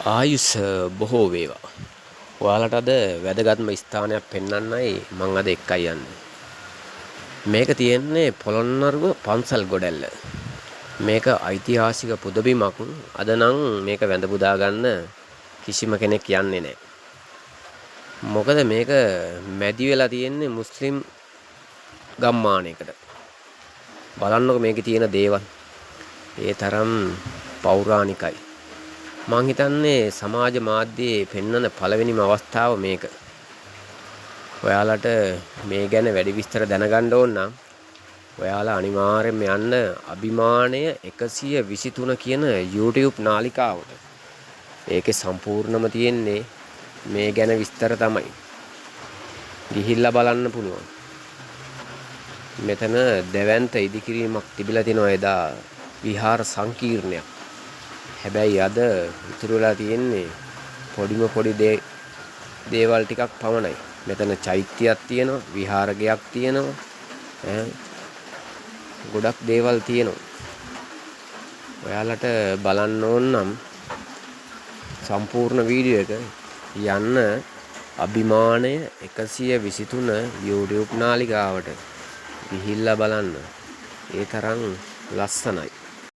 ආයුෂ බොහෝ වේවා. ඔයාලට අද වැදගත්ම ස්ථානයක් පෙන්වන්නයි මම අද එක්කයි යන්නේ. මේක තියෙන්නේ පොළොන්නරුව පන්සල් ගොඩැල්ල. මේක ඓතිහාසික පුදබිමක්. අද නම් මේක වැඳ පුදා ගන්න කිසිම කෙනෙක් යන්නේ නැහැ. මොකද මේක මැදි වෙලා තියෙන්නේ මුස්ලිම් ගම්මානයකට. බලන්නකො මේකේ තියෙන දේවල්. ඒ තරම් පෞරාණිකයි. මං හිතන්නේ සමාජ මාධ්‍යයේ පෙන්වන පළවෙනිම අවස්ථාව මේක. ඔයාලට මේ ගැන වැඩි විස්තර දැනගන්න ඕන නම් ඔයාලා අනිවාර්යයෙන්ම යන්න අභිමානය 123 කියන YouTube නාලිකාවට. ඒකේ සම්පූර්ණම තියෙන්නේ මේ ගැන විස්තර තමයි. ගිහිල්ලා බලන්න පුළුවන්. මෙතන දෙවන්ත ඉදිකිරීමක් තිබිලා තිනවා එදා විහාර සංකීර්ණයක්. හැබැයි අද ඉතුරු වෙලා තියෙන්නේ පොඩි දේවල් ටිකක් පමණයි. මෙතන චෛත්‍යයක් තියෙනවා, විහාරගයක් තියෙනවා. ගොඩක් දේවල් තියෙනවා. ඔයාලට බලන්න ඕන නම් සම්පූර්ණ වීඩියෝ එක යන්න අභිමානය 123 YouTube නාලිකාවට ගිහිල්ලා බලන්න. ඒ තරම් ලස්සනයි.